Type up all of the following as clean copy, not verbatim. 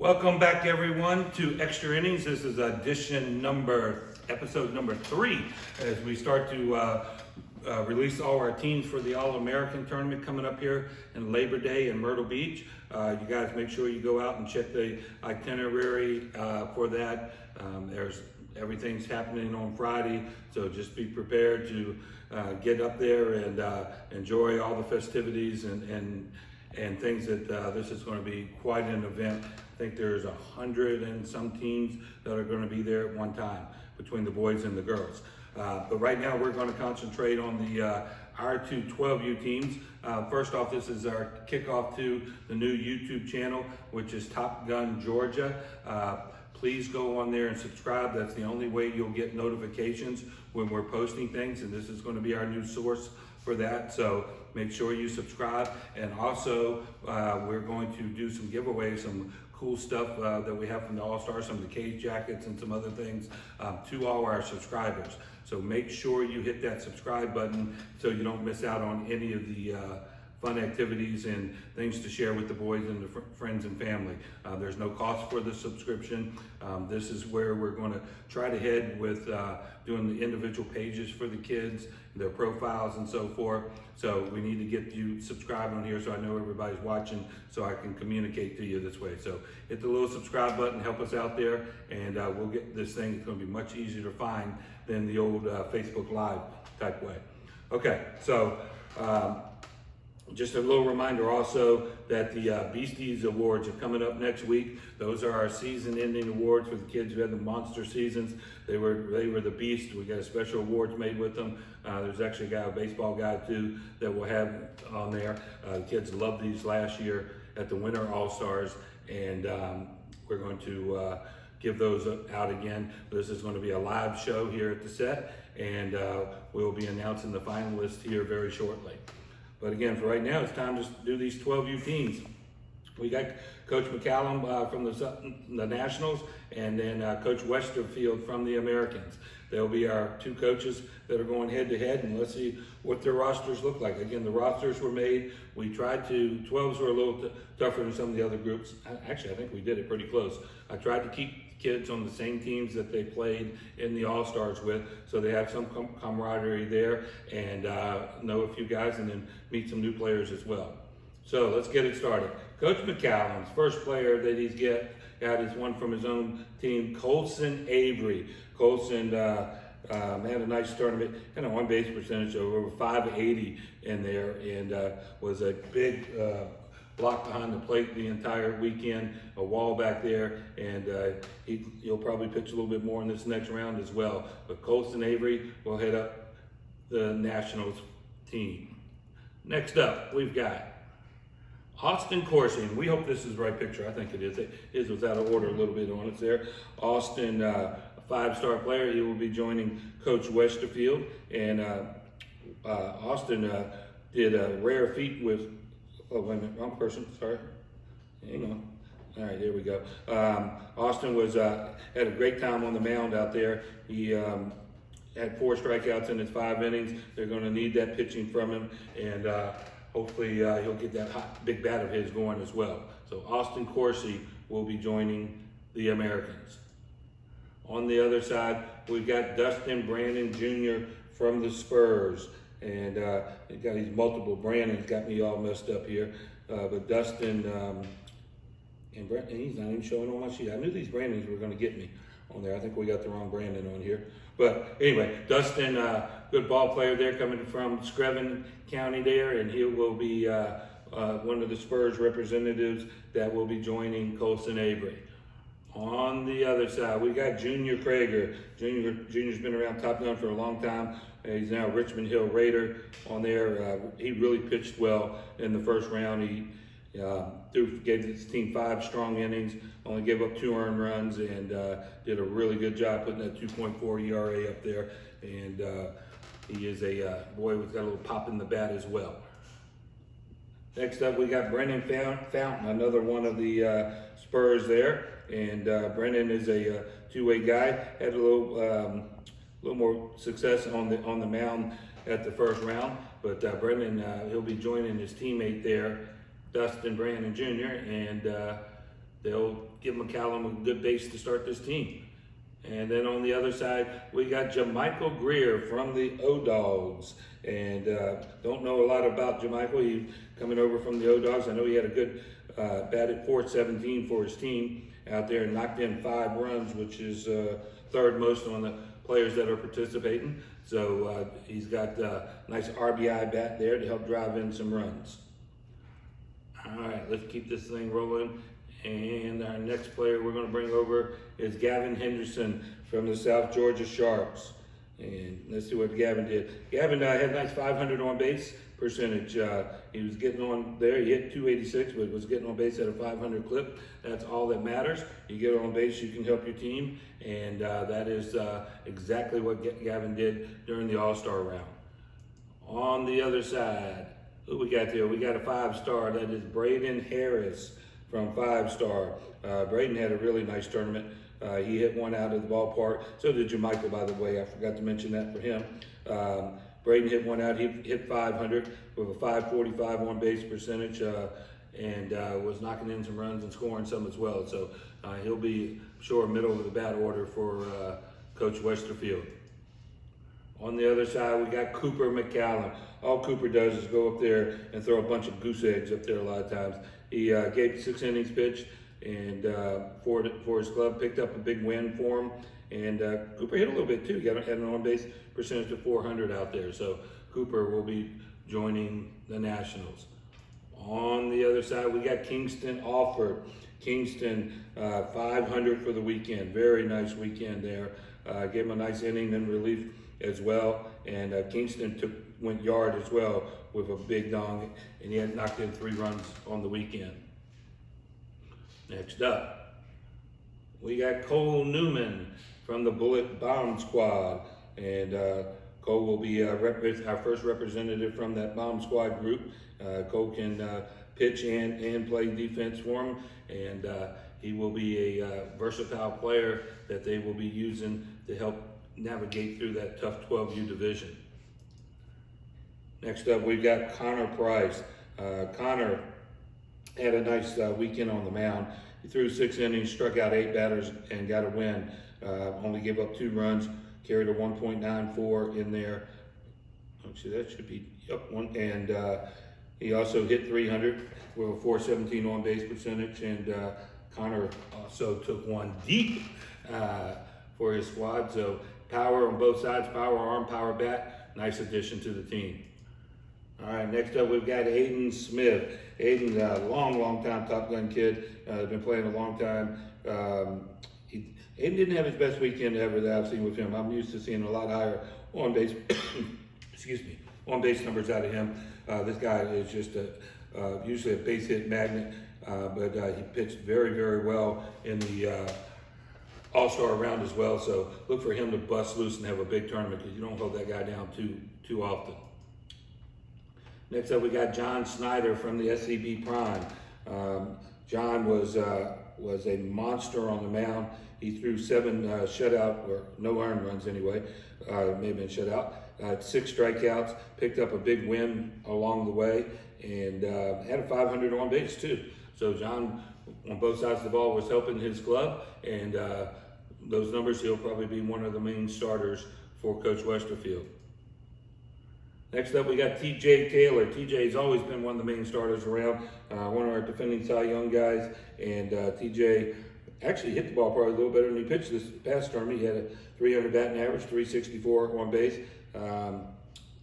Welcome back, everyone, to Extra Innings. This is episode number 3, as we start to release all our teams for the All-American tournament coming up here in Labor Day in Myrtle Beach. You guys make sure you go out and check the itinerary for that. Everything's happening on Friday, so just be prepared to get up there and enjoy all the festivities and things that this is going to be quite an event. I think there's 100 and some teams that are going to be there at one time between the boys and the girls. But right now we're going to concentrate on the our two 12U teams. First off, this is our kickoff to the new YouTube channel, which is Top Gun Georgia. Please go on there and subscribe. That's the only way you'll get notifications when we're posting things, and this is going to be our new source for that. So make sure you subscribe. And also, we're going to do some giveaways, some cool stuff that we have from the All-Stars, some of the cage jackets and some other things to all our subscribers. So make sure you hit that subscribe button so you don't miss out on any of the fun activities and things to share with the boys and the friends and family. There's no cost for the subscription. This is where we're going to try to head with doing the individual pages for the kids, their profiles and so forth. So we need to get you subscribed on here so I know everybody's watching, so I can communicate to you this way. So hit the little subscribe button, help us out there, and we'll get this thing. It's going to be much easier to find than the old Facebook Live type way. Okay, so just a little reminder also that the Beasties Awards are coming up next week. Those are our season-ending awards for the kids who had the monster seasons. They were the beast. We got special awards made with them. There's actually a baseball guy too, that we'll have on there. The kids loved these last year at the Winter All-Stars, and we're going to give those out again. This is going to be a live show here at the set, and we'll be announcing the finalists here very shortly. But again, for right now, it's time to do these 12U teams. We got Coach Mcallen from the Nationals, and then Coach Westerfield from the Americans. They'll be our two coaches that are going head-to-head, and let's see what their rosters look like. Again, the rosters were made. We tried to, 12s were a little tougher than some of the other groups. Actually, I think we did it pretty close. I tried to keep kids on the same teams that they played in the All-Stars with, so they have some camaraderie there, and know a few guys, and then meet some new players as well. So let's get it started. Coach McCallum's first player that he's got is one from his own team, Colson Avery. Colson had a nice tournament, kind of on-base percentage of over 580 in there, and was a big block behind the plate the entire weekend, a wall back there, and he'll probably pitch a little bit more in this next round as well. But Colson Avery will head up the Nationals team. Next up, we've got Austin Corsi, and we hope this is the right picture. I think it is. It is without an order a little bit on it there. Austin, a 5-star player. He will be joining Coach Westerfield, and Austin did a rare feat with, oh, wait a minute, wrong person, sorry. Hang on. All right, there we go. Austin had a great time on the mound out there. He had 4 strikeouts in his 5 innings. They're going to need that pitching from him, and hopefully he'll get that big bat of his going as well. So Austin Corsi will be joining the Americans. On the other side, we've got Dustin Brandon Jr. from the Spurs. And he's got these multiple Brandons, got me all messed up here. But Dustin, and he's not even showing on my sheet. I knew these Brandons were going to get me on there. I think we got the wrong Brandon on here. But anyway, Dustin, good ball player there, coming from Screven County there, and he will be one of the Spurs representatives that will be joining Colson Avery. On the other side, we got Junior Krager. Junior's been around Top Gun for a long time. He's now a Richmond Hill Raider on there. He really pitched well in the first round. He gave his team 5 strong innings, only gave up 2 earned runs, and did a really good job putting that 2.4 ERA up there. And he is a boy who's got a little pop in the bat as well. Next up, we got Brennan Fountain, another one of the Spurs there. And Brennan is a two-way guy. Had a little more success on the mound at the first round, but Brennan, he'll be joining his teammate there, Dustin Brandon Jr., and they'll give Mcallen a good base to start this team. And then on the other side, we got Jamichael Greer from the O-Dogs. And don't know a lot about Jamichael. He's coming over from the O-Dogs. I know he had a good bat at .417 for his team out there and knocked in 5 runs, which is third most on the players that are participating. So he's got a nice RBI bat there to help drive in some runs. All right, let's keep this thing rolling. And our next player we're going to bring over is Gavin Henderson from the South Georgia Sharks. And let's see what Gavin did. Gavin had a nice 500 on base percentage. He was getting on there. He hit .286, but was getting on base at a 500 clip. That's all that matters. You get on base, you can help your team. And that is exactly what Gavin did during the All-Star round. On the other side, who we got there? We got a 5-star. That is Braden Harris from 5-star. Braden had a really nice tournament. He hit one out of the ballpark. So did Jamichael, by the way. I forgot to mention that for him. Braden hit one out. He hit 500 with a 545 on base percentage and was knocking in some runs and scoring some as well. So he'll be, sure, middle of the bat order for Coach Westerfield. On the other side, we got Cooper Mcallen. All Cooper does is go up there and throw a bunch of goose eggs up there a lot of times. He gave 6 innings pitched and for his club, picked up a big win for him. And Cooper hit a little bit too. He had an on-base percentage of 400 out there. So Cooper will be joining the Nationals. On the other side, we got Kingston Alford. Kingston 500 for the weekend. Very nice weekend there. Gave him a nice inning in relief as well. And Kingston went yard as well with a big dong, and he had knocked in 3 runs on the weekend. Next up, we got Cole Newman from the Bullet Bomb Squad. And Cole will be our first representative from that Bomb Squad group. Cole can pitch and play defense for him, and he will be a versatile player that they will be using to help navigate through that tough 12U division. Next up, we've got Connor Price. Connor had a nice weekend on the mound. He threw 6 innings, struck out 8 batters, and got a win. Only gave up 2 runs, carried a 1.94 in there. Actually, that should be up one. And he also hit 300 with a 417 on base percentage. And Connor also took one deep for his squad. So power on both sides, power arm, power bat. Nice addition to the team. All right, next up we've got Aiden Smith. Aiden's a long time Top Gun kid. Been playing a long time. Aiden didn't have his best weekend ever that I've seen with him. I'm used to seeing a lot higher on base, on base numbers out of him. This guy is just usually a base hit magnet, but he pitched very well in the All-Star round as well. So look for him to bust loose and have a big tournament, because you don't hold that guy down too often. Next up, we got John Snyder from the SCB Prime. John was a monster on the mound. He threw 7 shutout, or no earned runs anyway, may have been shutout, 6 strikeouts, picked up a big win along the way, and had a 500 on base too. So John, on both sides of the ball, was helping his club, and those numbers, he'll probably be one of the main starters for Coach Westerfield. Next up, we got TJ Taylor. TJ's always been one of the main starters around, one of our defending Cy Young guys, and TJ actually hit the ball probably a little better than he pitched this past tournament. He had a 300 batting average, 364 on base.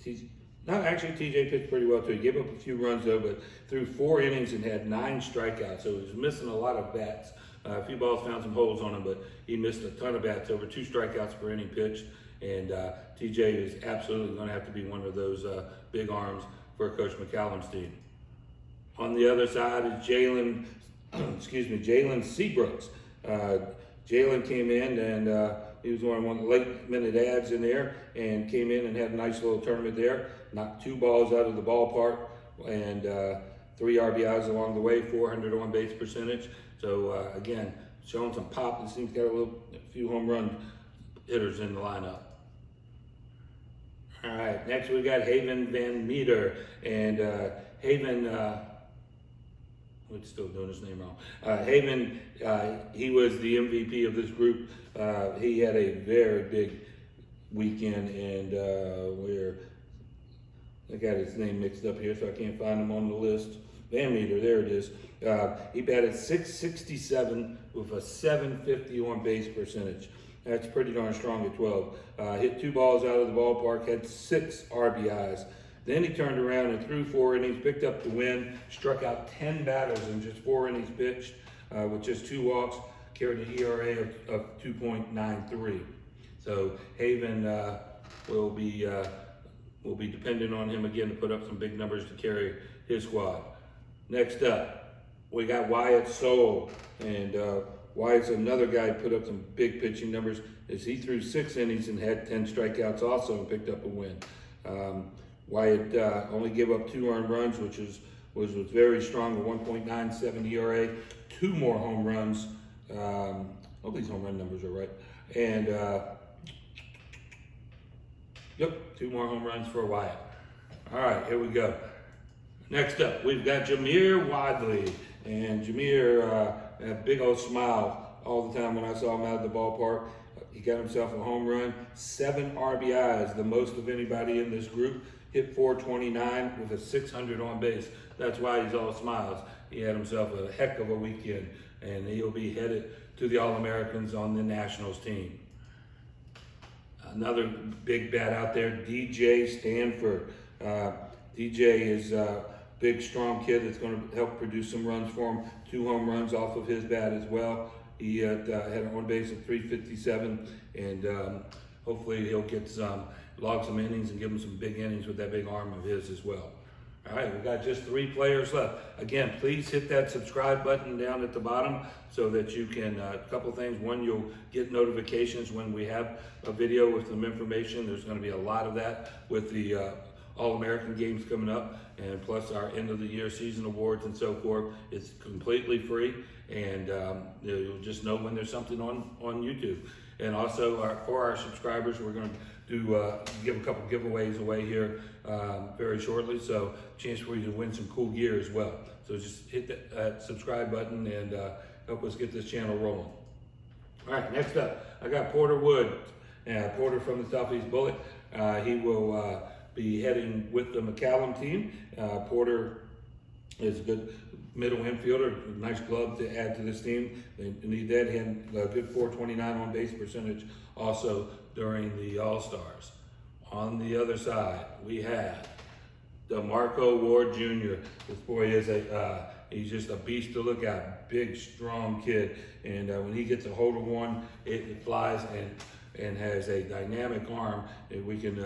TJ pitched pretty well too. He gave up a few runs though, but threw 4 innings and had 9 strikeouts, so he was missing a lot of bats. A few balls found some holes on him, but he missed a ton of bats, over 2 strikeouts per inning pitched. And TJ is absolutely going to have to be one of those big arms for Coach McCallum's team. On the other side is Jalen Seabrooks. Jalen came in and he was one of the late minute ads in there, and came in and had a nice little tournament there. Knocked 2 balls out of the ballpark and 3 RBIs along the way, 400 on base percentage. So again, showing some pop. This team's got a few home run hitters in the lineup. All right, next we got Haven Van Meter, and Haven We're still doing his name wrong. Haven, he was the MVP of this group. He had a very big weekend, and I got his name mixed up here, so I can't find him on the list. Van Meter, there it is. He batted .667 with a .750 on base percentage. That's pretty darn strong at 12. Hit 2 balls out of the ballpark, had 6 RBIs. Then he turned around and threw 4 innings, picked up the win, struck out 10 batters in just 4 innings pitched, with just 2 walks, carried an ERA of 2.93. So Haven will be dependent on him again to put up some big numbers to carry his squad. Next up, we got Wyatt Soule, and Wyatt's another guy who put up some big pitching numbers as he threw 6 innings and had 10 strikeouts also and picked up a win. Wyatt only gave up 2 earned runs, which was very strong, a 1.97 ERA, 2 more home runs. All these home run numbers are right. And yep, 2 more home runs for Wyatt. All right, here we go. Next up, we've got Jameer Wadley. And Jameer had a big old smile all the time when I saw him out of the ballpark. He got himself a home run, 7 RBIs, the most of anybody in this group. Hit .429 with a .600 on base. That's why he's all smiles. He had himself a heck of a weekend, and he'll be headed to the All-Americans on the Nationals team. Another big bat out there, DJ Stanford. DJ is a big, strong kid that's going to help produce some runs for him. 2 home runs off of his bat as well. He had an on base of .357, and hopefully he'll get log some innings and give him some big innings with that big arm of his as well. All right, we've got just 3 players left. Again, please hit that subscribe button down at the bottom so that you can, a couple things. One, you'll get notifications when we have a video with some information. There's going to be a lot of that with the All-American games coming up, and plus our end of the year season awards and so forth. It's completely free, and you'll just know when there's something on YouTube. And also for our subscribers, we're going to give a couple giveaways away here very shortly, so chance for you to win some cool gear as well. So just hit that subscribe button and help us get this channel rolling. All right, next up, I got Porter Wood, Porter from the Southeast Bullet. He will be heading with the McCallum team. Porter is a good middle infielder, nice glove to add to this team. They need that. He had a good .429 on base percentage also during the All-Stars. On the other side, we have Demarco Ward Jr. This boy is he's just a beast to look at. Big, strong kid. And when he gets a hold of one, it flies and has a dynamic arm. And we can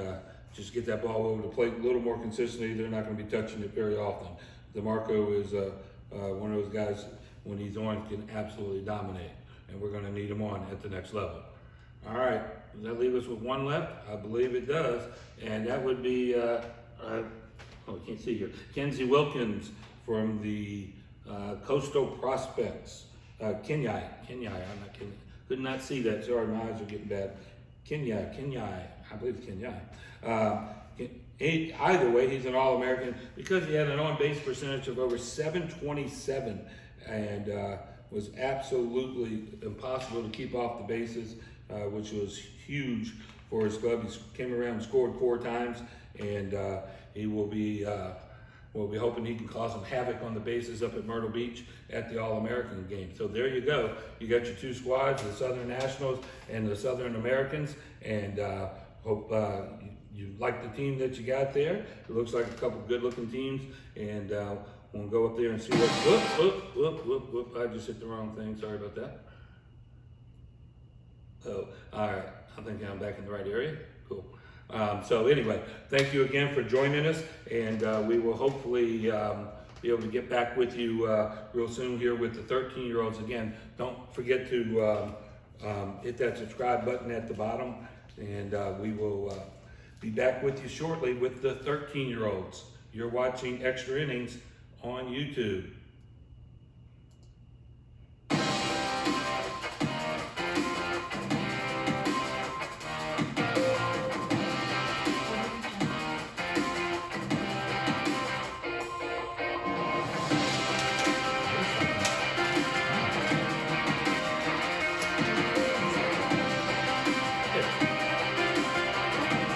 just get that ball over the plate a little more consistently. They're not going to be touching it very often. DeMarco is one of those guys, when he's on, can absolutely dominate. And we're going to need him on at the next level. All right, does that leave us with 1 left? I believe it does. And that would be, I can't see here, Kenzie Wilkins from the Coastal Prospects. Kenyai, I'm not kidding. Could not see that, sorry, my eyes are getting bad. Kenyai, I believe it's Kenyai. Either way, he's an All-American because he had an on-base percentage of over .727 and was absolutely impossible to keep off the bases, which was huge for his club. He came around and scored 4 times, and he will be hoping he can cause some havoc on the bases up at Myrtle Beach at the All-American game. So there you go. You got your 2 squads, the Southern Nationals and the Southern Americans, and hope you like the team that you got there. It looks like a couple good-looking teams, and we'll go up there and see what. Whoop! I just hit the wrong thing. Sorry about that. Oh, all right. I think I'm back in the right area. Cool. So anyway, thank you again for joining us, and we will hopefully be able to get back with you real soon here with the 13-year-olds. Again, don't forget to hit that subscribe button at the bottom, and we will be back with you shortly with the 13-year-olds. You're watching Extra Innings on YouTube.